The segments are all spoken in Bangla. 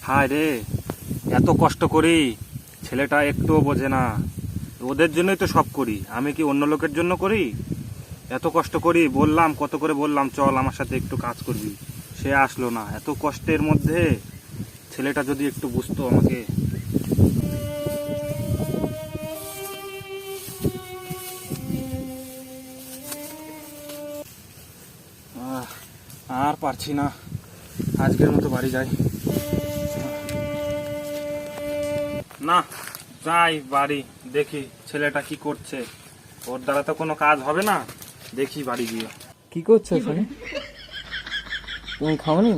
হায় রে, এত কষ্ট করি, ছেলেটা একটুও বোঝে না। ওদের জন্যই তো সব করি, আমি কি অন্য লোকের জন্য করি? এত কষ্ট করি, বললাম, কত করে বললাম চল আমার সাথে একটু কাজ করবি, সে আসলো না। এত কষ্টের মধ্যে ছেলেটা যদি একটু বুঝতো আমাকে। আর পারছি না, আজকের মতো বাড়ি যাই। না, যাই বাড়ি, দেখি ছেলেটা কি করছে। ওর দ্বারা তো কোনো কাজ হবে না, দেখি বাড়ি গিয়ে। কি করছো এখানে? তুমি খাওনি?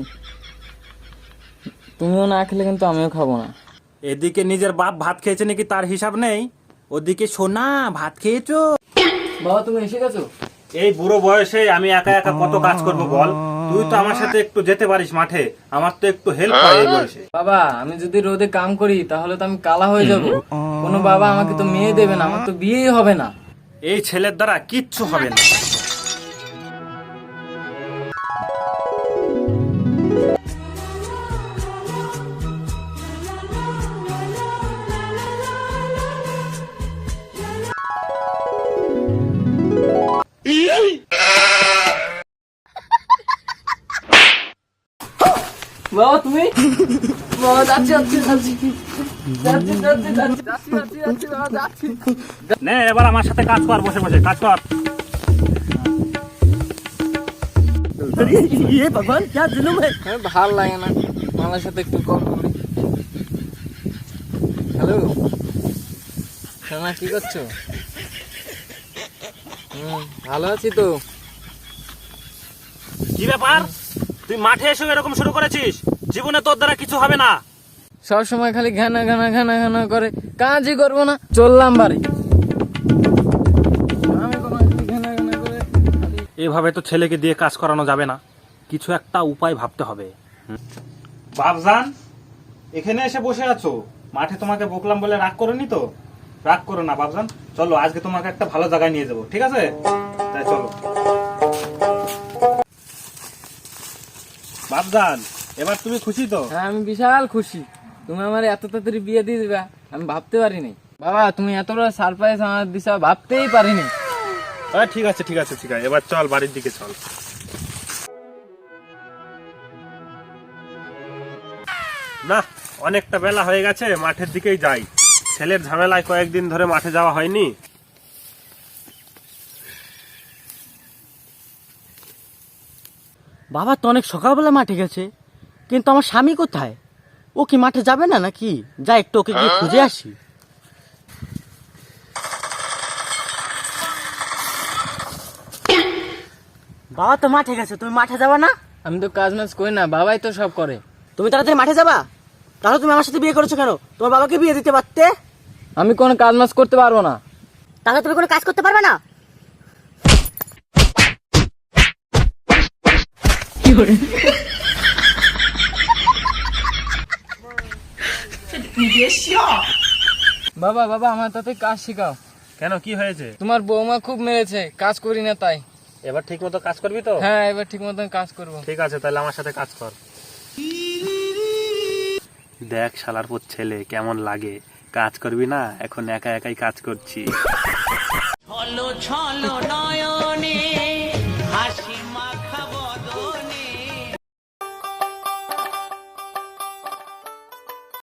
তুমিও না খেলে কিন্তু আমিও খাবো না। এদিকে নিজের বাপ ভাত খেয়েছে নাকি তার হিসাব নেই, ওদিকে সোনা ভাত খেয়েছো। বাবা তুমি এসে গেছো? এই বুড়ো বয়সে আমি একা একা কত কাজ করব বল? তুই তো আমার সাথে একটু যেতে পারিস মাঠে, আমার তো একটু হেল্প হয় এই বয়সে। বাবা আমি যদি রোদে কাম করি তাহলে তো আমি কালা হয়ে যাব। কোনো বাবা আমাকে তো মেয়ে দেবে না, আমার তো বিয়েই হবে না। এই ছেলের দ্বারা কিচ্ছু হবে না। বাবা তুমি? বাবা যাচ্ছি যাচ্ছি যাচ্ছি যাচ্ছি যাচ্ছি যাচ্ছি যাচ্ছি যাচ্ছি বাবা যাচ্ছি। নে এবার আমার সাথে কাজ কর, বসে বসে কাজ কর। ভগবান क्या जुलूम है। ভাল লাগে না, আমার সাথে একটু কম করি। হ্যালো সোনা, কি করছো? ভালো আছি তো। কি ব্যাপার, তুই মাঠে এসে এরকম শুরু করেছিস? জীবনে তোর দ্বারা কিছু হবে না। সব সময় খালি ঘানা ঘানা ঘানা ঘানা করে, কাজই করবো না, চললাম বাড়ি। আমি কোনো ঘানা ঘানা করে এভাবে তো ছেলেকে দিয়ে কাজ করানো যাবে না, কিছু একটা উপায় ভাবতে হবে। বাবজান, এখানে এসে বসে আছো, মাঠে তোমাকে বকলাম বলে রাগ করোনি তো? রাগ করো না বাবজান, চলো আজকে তোমাকে একটা ভালো জায়গায় নিয়ে যাবো, ঠিক আছে? তাই চলো বাবজান, এবার তুমি খুশি তো? হ্যাঁ আমি বিশাল খুশি। তুমি আমার এত তাড়াতাড়ি বিয়ে দিয়ে দিবা আমি ভাবতে পারিনি। বাবা তুমি এত বড় সারপ্রাইজ আমার দিশা ভাবতেই পারিনি। ঠিক আছে ঠিক আছে ঠিক আছে, এবার চল বাড়ির দিকে চল। না, অনেকটা বেলা হয়ে গেছে, মাঠের দিকেই যাই। ছেলের ঝামেলায় কয়েকদিন ধরে মাঠে যাওয়া হয়নি। বাবা তো অনেক সকালবেলা মাঠে গেছে, কিন্তু আমার স্বামী কোথায়? ও কি মাঠে যাবে না নাকি? যা একটু ওকে গিয়ে খুঁজে আসি। বাবা তো মাঠে গেছে, তুমি মাঠে যাবা না? আমি তো কাজ মাজ করি না, বাবাই তো সব করে। তুমি তাড়াতাড়ি মাঠে যাবা? তাহলে তুমি আমার সাথে বিয়ে করেছো কেন? তোমার বাবাকে বিয়ে দিতে পারতে। আমি কোনো কাজ মাজ করতে পারবো না। তাহলে তুমি কোনো কাজ করতে পারবে না? বাবা বাবা আমার তাতে কাজ শিখাও। কেন, কি হয়েছে? তোমার বৌমা খুব মেরেছে, কাজ করি না তাই। এবার ঠিক মতো কাজ করবি তো? হ্যাঁ এবার ঠিক মতন কাজ করবো। ঠিক আছে, তাহলে আমার সাথে কাজ কর। দেখ শালার পুত ছেলে কেমন লাগে, কাজ করবি না? এখন একা একাই কাজ করছি।